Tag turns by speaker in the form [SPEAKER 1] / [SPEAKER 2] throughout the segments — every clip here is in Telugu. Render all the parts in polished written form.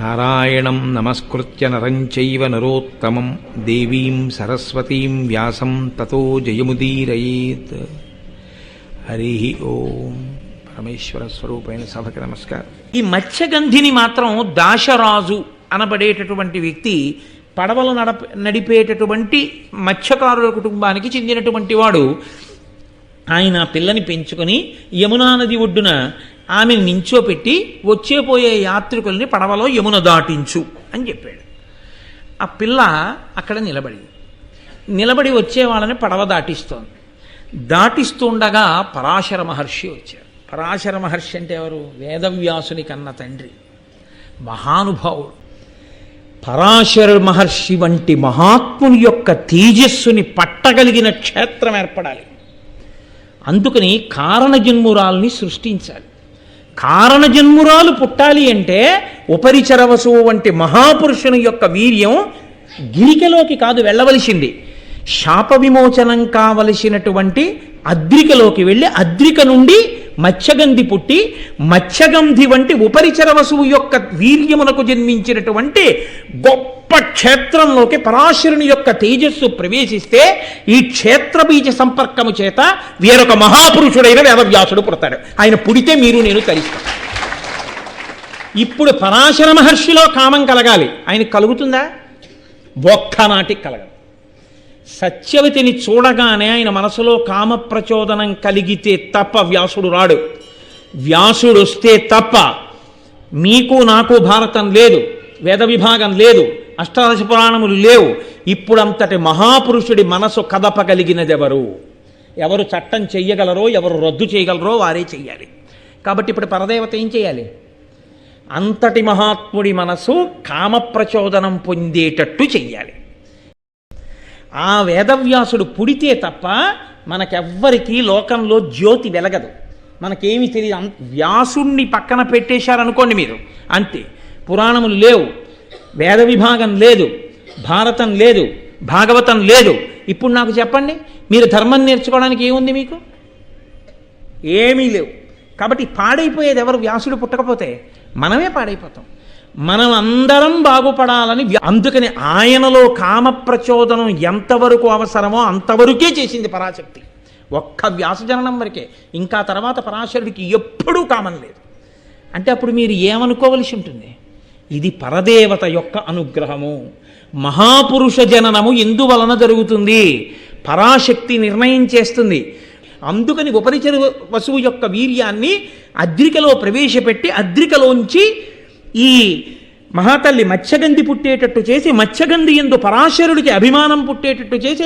[SPEAKER 1] నారాయణం నమస్కృత్య నరం చైవ నరోత్తమం దేవీం సరస్వతీం వ్యాసం తతో జయముదీరయేత్. హరి ఓం. పరమేశ్వర స్వరూపైన సభకి నమస్కారం.
[SPEAKER 2] ఈ మత్స్యగంధిని మాత్రం దాశరాజు అనబడేటటువంటి వ్యక్తి పడవలు నడిపేటటువంటి మత్స్యకారుల కుటుంబానికి చెందినటువంటి వాడు. ఆయన పిల్లని పెంచుకొని యమునా నది ఒడ్డున ఆమెను నించోపెట్టి వచ్చేపోయే యాత్రికుల్ని పడవలో యమున దాటించు అని చెప్పాడు. ఆ పిల్ల అక్కడ నిలబడి వచ్చే వాళ్ళని పడవ దాటిస్తోంది. దాటిస్తుండగా పరాశర మహర్షి వచ్చారు. పరాశర మహర్షి అంటే ఎవరు? వేదవ్యాసుని కన్న తండ్రి, మహానుభావుడు. పరాశర మహర్షి వంటి మహాత్ముని యొక్క తేజస్సుని పట్టగలిగిన క్షేత్రం ఏర్పడాలి. అందుకని కారణజన్మురాల్ని సృష్టించాలి. కారణజన్మురాలు పుట్టాలి అంటే ఉపరిచరవసువు వంటి మహాపురుషుని యొక్క వీర్యం గిరికలోకి కాదు వెళ్ళవలసింది, శాప విమోచనం కావలసినటువంటి అద్రికలోకి వెళ్ళి అద్రిక నుండి మత్స్యగంధి పుట్టి మత్స్యగంధి వంటి ఉపరిచరవసువు యొక్క వీర్యమునకు జన్మించినటువంటి గొప్ప క్షేత్రంలోకి పరాశరుని యొక్క తేజస్సు ప్రవేశిస్తే ఈ క్షేత్ర బీజ సంపర్కము చేత వేరొక మహాపురుషుడైన వేదవ్యాసుడు పుడతాడు. ఆయన పుడితే మీరు నేను తరిస్తాం. ఇప్పుడు పరాశర మహర్షిలో కామం కలగాలి. ఆయన కలుగుతుందా? ఒక్కనాటికి కలగదు. సత్యవతిని చూడగానే ఆయన మనసులో కామ ప్రచోదనం కలిగితే తప్ప వ్యాసుడు రాడు. వ్యాసుడు వస్తే తప్ప మీకు నాకు భారతం లేదు, వేద విభాగం లేదు, అష్టాదశ పురాణములు లేవు. ఇప్పుడంతటి మహాపురుషుడి మనసు కదపగలిగినది ఎవరు చట్టం చెయ్యగలరో, ఎవరు రద్దు చేయగలరో వారే చెయ్యాలి. కాబట్టి ఇప్పుడు పరదేవత ఏం చేయాలి? అంతటి మహాత్ముడి మనసు కామ ప్రచోదనం పొందేటట్టు చెయ్యాలి. ఆ వేదవ్యాసుడు పుడితే తప్ప మనకెవ్వరికీ లోకంలో జ్యోతి వెలగదు, మనకేమీ తెలియదు. వ్యాసుణ్ణి పక్కన పెట్టేశారనుకోండి మీరు, అంతే. పురాణములు లేవు, వేద విభాగం లేదు, భారతం లేదు, భాగవతం లేదు. ఇప్పుడు నాకు చెప్పండి, మీరు ధర్మం నేర్చుకోవడానికి ఏముంది? మీకు ఏమీ లేవు. కాబట్టి పాడైపోయేది ఎవరు? వ్యాసుడు పుట్టకపోతే మనమే పాడైపోతాం. మనం అందరం బాగుపడాలని, అందుకని ఆయనలో కామ ప్రచోదనం ఎంతవరకు అవసరమో అంతవరకే చేసింది పరాశక్తి. ఒక్క వ్యాసజననం వరకే. ఇంకా తర్వాత పరాశరుడికి ఎప్పుడూ కామం లేదు. అంటే అప్పుడు మీరు ఏమనుకోవలసి ఉంటుంది? ఇది పరదేవత యొక్క అనుగ్రహము. మహాపురుష జననము ఎందువలన జరుగుతుంది? పరాశక్తి నిర్ణయం చేస్తుంది. అందుకని ఉపరిచర వసువు యొక్క వీర్యాన్ని అద్రికలో ప్రవేశపెట్టి అద్రికలోంచి ఈ మహాతల్లి మత్స్యగంధి పుట్టేటట్టు చేసి, మత్స్యగంధి యందు పరాశరుడికి అభిమానం పుట్టేటట్టు చేసి,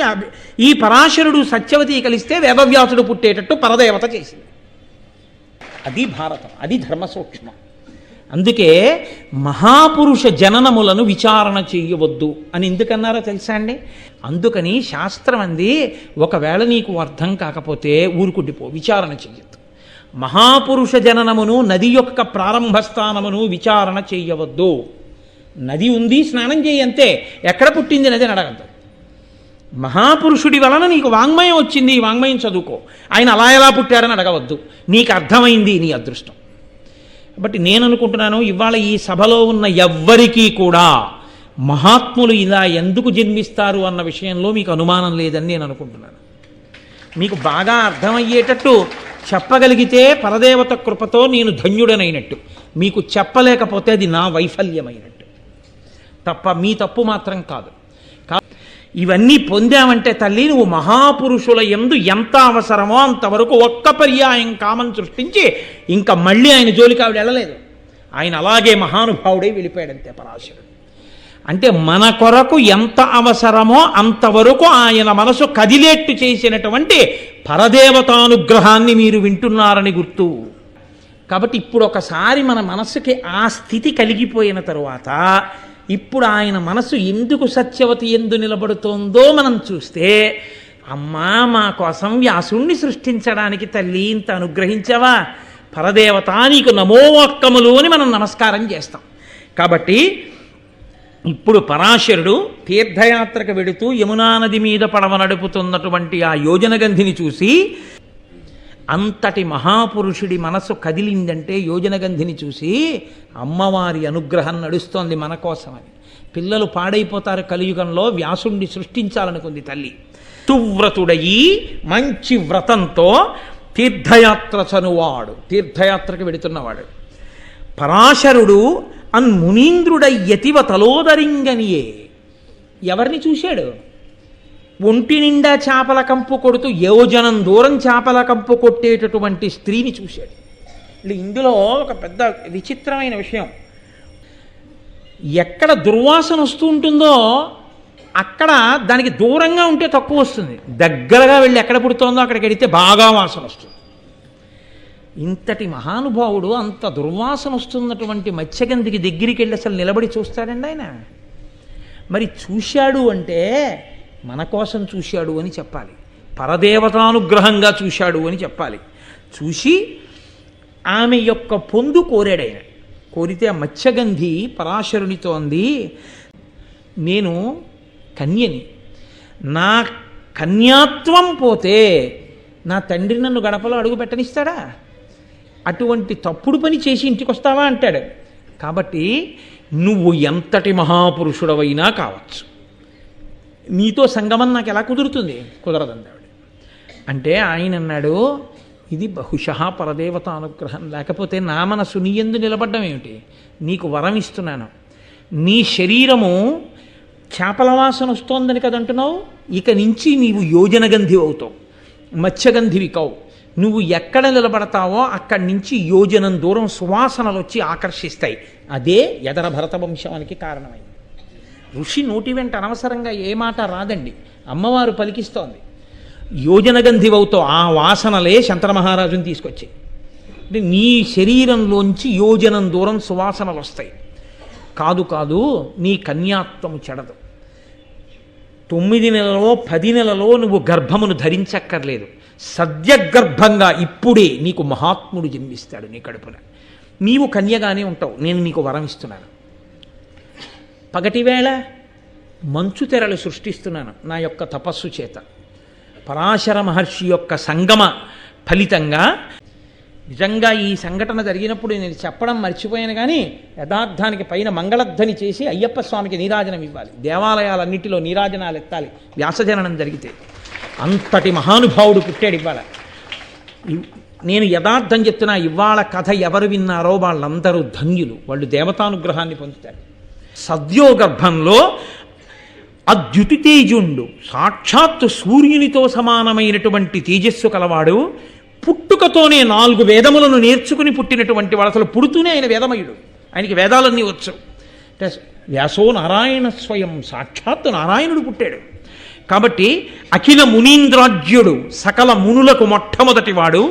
[SPEAKER 2] ఈ పరాశరుడు సత్యవతి కలిస్తే వేదవ్యాసుడు పుట్టేటట్టు పరదేవత చేసింది. అది భారతం, అది ధర్మ సూక్ష్మం. అందుకే మహాపురుష జననములను విచారణ చేయవద్దు అని ఎందుకన్నారో తెలుసా అండి? అందుకని శాస్త్రం అంది, ఒకవేళ నీకు అర్థం కాకపోతే ఊరుకుండిపో, విచారణ చెయ్యొద్దు. మహాపురుష జననమును, నది యొక్క ప్రారంభ స్థానమును విచారణ చెయ్యవద్దు. నది ఉంది, స్నానం చేయి, అంతే. ఎక్కడ పుట్టింది నది అని అడగద్దు. మహాపురుషుడి వలన నీకు వాంగ్మయం వచ్చింది, ఈ వాంగ్మయం చదువుకో. ఆయన అలా ఎలా పుట్టారని అడగవద్దు. నీకు అర్థమైంది, నీ అదృష్టం. కాబట్టి నేను అనుకుంటున్నాను, ఇవాళ ఈ సభలో ఉన్న ఎవ్వరికీ కూడా మహాత్ములు ఇలా ఎందుకు జన్మిస్తారు అన్న విషయంలో మీకు అనుమానం లేదని నేను అనుకుంటున్నాను. మీకు బాగా అర్థమయ్యేటట్టు చెప్పగలిగితే పరదేవత కృపతో నేను ధన్యుడనైనట్టు. మీకు చెప్పలేకపోతే అది నా వైఫల్యమైనట్టు తప్ప మీ తప్పు మాత్రం కాదు. ఇవన్నీ పొందామంటే తల్లి, నువ్వు మహాపురుషుల యందు ఎంత అవసరమో అంతవరకు ఒక్క పర్యాయం కామం సృష్టించి ఇంకా మళ్ళీ ఆయన జోలికి ఆవిడ వెళ్ళలేదు. ఆయన అలాగే మహానుభావుడే వెళ్ళిపోయాడంతే పరాశరుడు. అంటే మన కొరకు ఎంత అవసరమో అంతవరకు ఆయన మనసు కదిలేట్టు చేసినటువంటి పరదేవతానుగ్రహాన్ని మీరు వింటున్నారని గుర్తు. కాబట్టి ఇప్పుడు ఒకసారి మన మనస్సుకి ఆ స్థితి కలిగిపోయిన తరువాత, ఇప్పుడు ఆయన మనసు ఎందుకు సత్యవతి ఎందు నిలబడుతోందో మనం చూస్తే, అమ్మా మా కోసం వ్యాసుణ్ణి సృష్టించడానికి తల్లి ఇంత అనుగ్రహించవా, పరదేవత నీకు నమోవాక్కములు అని మనం నమస్కారం చేస్తాం. కాబట్టి ఇప్పుడు పరాశరుడు తీర్థయాత్రకు వెడుతూ యమునా నది మీద పడవ నడుపుతున్నటువంటి ఆ యోజనగంధిని చూసి అంతటి మహాపురుషుడి మనసు కదిలిందంటే యోజనగంధిని చూసి అమ్మవారి అనుగ్రహం నడుస్తోంది మన కోసమని. పిల్లలు పాడైపోతారు కలియుగంలో, వ్యాసుణ్ణి సృష్టించాలనుకుంది తల్లి. తువ్రతుడయి మంచి వ్రతంతో తీర్థయాత్ర చనువాడు, తీర్థయాత్రకు వెడుతున్నవాడు. పరాశరుడు మునీంద్రుడయ్యతివ తలోదరింగనియే. ఎవరిని చూశాడు? ఒంటి నిండా చేపల కంపు కొడుతూ యోజనం దూరం చేపల కంపు కొట్టేటటువంటి స్త్రీని చూశాడు. ఇందులో ఒక పెద్ద విచిత్రమైన విషయం, ఎక్కడ దుర్వాసన వస్తూ ఉంటుందో అక్కడ దానికి దూరంగా ఉంటే తక్కువ వస్తుంది, దగ్గరగా వెళ్ళి ఎక్కడ పుడుతోందో అక్కడికి వెడితే బాగా వాసన వస్తుంది. ఇంతటి మహానుభావుడు అంత దుర్వాసన వస్తున్నటువంటి మత్స్యగంధికి దగ్గరికి వెళ్ళి అసలు నిలబడి చూస్తాడండి ఆయన? మరి చూశాడు అంటే మన కోసం చూశాడు అని చెప్పాలి, పరదేవతానుగ్రహంగా చూశాడు అని చెప్పాలి. చూసి ఆమె యొక్క పొందు కోరాడు ఆయన. కోరితే ఆ మత్స్యగంధి పరాశరునితో అంది, నేను కన్యని, నా కన్యాత్వం పోతే నా తండ్రి నన్ను గడపలో అడుగు పెట్టనిస్తాడా? అటువంటి తప్పుడు పని చేసి ఇంటికి వస్తావా అంటాడు. కాబట్టి నువ్వు ఎంతటి మహాపురుషుడవైనా కావచ్చు, నీతో సంగమం నాకు ఎలా కుదురుతుంది? కుదరదండి ఆవిడ. అంటే ఆయన అన్నాడు, ఇది బహుశః పరదేవత అనుగ్రహం, లేకపోతే నా మనసు నీ యందు నిలబడ్డం ఏమిటి? నీకు వరం ఇస్తున్నాను, నీ శరీరము చేపల వాసన వస్తోందని కదంటున్నావు, ఇక నుంచి నీవు యోజనగంధి అవుతావు, మత్స్యగంధివి కావు. నువ్వు ఎక్కడ నిలబడతావో అక్కడి నుంచి యోజనం దూరం సువాసనలు వచ్చి ఆకర్షిస్తాయి. అదే యదర భరత వంశానికి కారణమైంది. ఋషి నోటి వెంట అనవసరంగా ఏ మాట రాదండి, అమ్మవారు పలికిస్తోంది. యోజనగంధివవుతో ఆ వాసనలే శంకర మహారాజుని తీసుకొచ్చాయి. అంటే నీ శరీరంలోంచి యోజనం దూరం సువాసనలు వస్తాయి. కాదు కాదు, నీ కన్యాత్వము చెడదు. 9 నెలలో 10 నెలలో నువ్వు గర్భమును ధరించక్కర్లేదు, సద్యగర్భంగా ఇప్పుడే నీకు మహాత్ముడు జన్మిస్తాడు నీ కడుపున. నీవు కన్యగానే ఉంటావు, నేను నీకు వరం ఇస్తున్నాను. పగటివేళ మంచు తెరలు సృష్టిస్తున్నాను నా యొక్క తపస్సు చేత. పరాశర మహర్షి యొక్క సంగమ ఫలితంగా నిజంగా ఈ సంఘటన జరిగినప్పుడు నేను చెప్పడం మర్చిపోయాను, కానీ యథార్థానికి పైన మంగళధ్వని చేసి అయ్యప్ప స్వామికి నీరాజనం ఇవ్వాలి, దేవాలయాలన్నిటిలో నీరాజనాలు ఎత్తాలి వ్యాసజననం జరిగితే. అంతటి మహానుభావుడు పుట్టాడు ఇవాళ. నేను యథార్థం చెప్తున్నా, ఇవాళ కథ ఎవరు విన్నారో వాళ్ళందరూ ధన్యులు, వాళ్ళు దేవతానుగ్రహాన్ని పొందుతారు. సద్యోగర్భంలో అద్యుతి తేజుండు, సాక్షాత్తు సూర్యునితో సమానమైనటువంటి తేజస్సు కలవాడు, పుట్టుకతోనే 4 వేదములను నేర్చుకుని పుట్టినటువంటి వాడు. అసలు పుడుతూనే ఆయన వేదమయుడు, ఆయనకి వేదాలన్నీ వచ్చు. అంటే వ్యాసో నారాయణ స్వయం, సాక్షాత్తు నారాయణుడు పుట్టాడు. కాబట్టి అఖిల మునీంద్రాజ్యుడు, సకల మునులకు మొట్టమొదటివాడు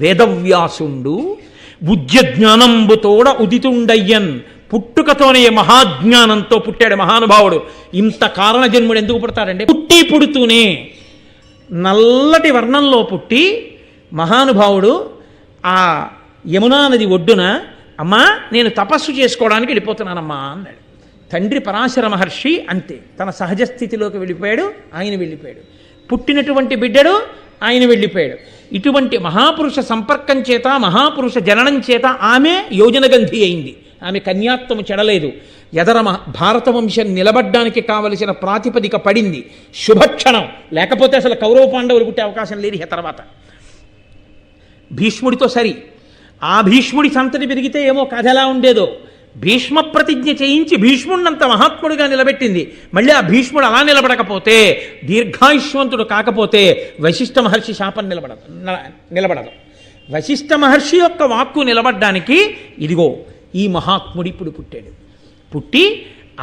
[SPEAKER 2] వేదవ్యాసుండు. బుద్ధ్య జ్ఞానంబుతోడ ఉదితుండయ్యన్, పుట్టుకతోనే మహాజ్ఞానంతో పుట్టాడు మహానుభావుడు. ఇంత కారణ జన్ముడు ఎందుకు పుడతాడంటే, పుడుతూనే నల్లటి వర్ణంలో పుట్టి మహానుభావుడు ఆ యమునా నది ఒడ్డున, అమ్మా నేను తపస్సు చేసుకోవడానికి వెళ్ళిపోతున్నానమ్మా అన్నాడు. తండ్రి పరాశర మహర్షి అంతే, తన సహజ స్థితిలోకి వెళ్ళిపోయాడు, ఆయన వెళ్ళిపోయాడు. పుట్టినటువంటి బిడ్డడు ఆయన వెళ్ళిపోయాడు. ఇటువంటి మహాపురుష సంపర్కం చేత, మహాపురుష జననం చేత ఆమె యోజనగంధి అయింది. ఆమె కన్యాత్వము చెడలేదు. యదర భారత వంశం నిలబడ్డానికి కావలసిన ప్రాతిపదిక పడింది. శుభక్షణం, లేకపోతే అసలు కౌరవ పాండవులు పుట్టే అవకాశం లేదు. తర్వాత భీష్ముడితో సరి, ఆ భీష్ముడి సంతతి పెరిగితే ఏమో కథ ఎలా ఉండేదో. భీష్మ ప్రతిజ్ఞ చేయించి భీష్ముడినంత మహాత్ముడిగా నిలబెట్టింది. మళ్ళీ ఆ భీష్ముడు అలా నిలబడకపోతే, దీర్ఘాయుష్వంతుడు కాకపోతే వశిష్ఠ మహర్షి శాపం నిలబడదు. వశిష్ఠ మహర్షి యొక్క వాక్కు నిలబడ్డానికి ఇదిగో ఈ మహాత్ముడు ఇప్పుడు పుట్టాడు. పుట్టి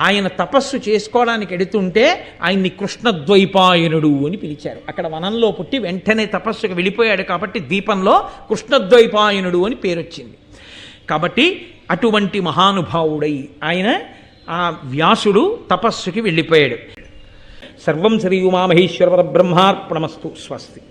[SPEAKER 2] ఆయన తపస్సు చేసుకోవడానికి ఎడుతుంటే ఆయన్ని కృష్ణద్వైపాయనుడు అని పిలిచారు. అక్కడ వనంలో పుట్టి వెంటనే తపస్సుకు వెళ్ళిపోయాడు కాబట్టి దీపంలో కృష్ణద్వైపాయనుడు అని పేరు వచ్చింది. కాబట్టి అటువంటి మహానుభావుడై ఆయన ఆ వ్యాసుడు తపస్సుకి వెళ్ళిపోయాడు. సర్వం శ్రీ ఉమామహేశ్వర పరబ్రహ్మార్పణమస్తు. స్వస్తి.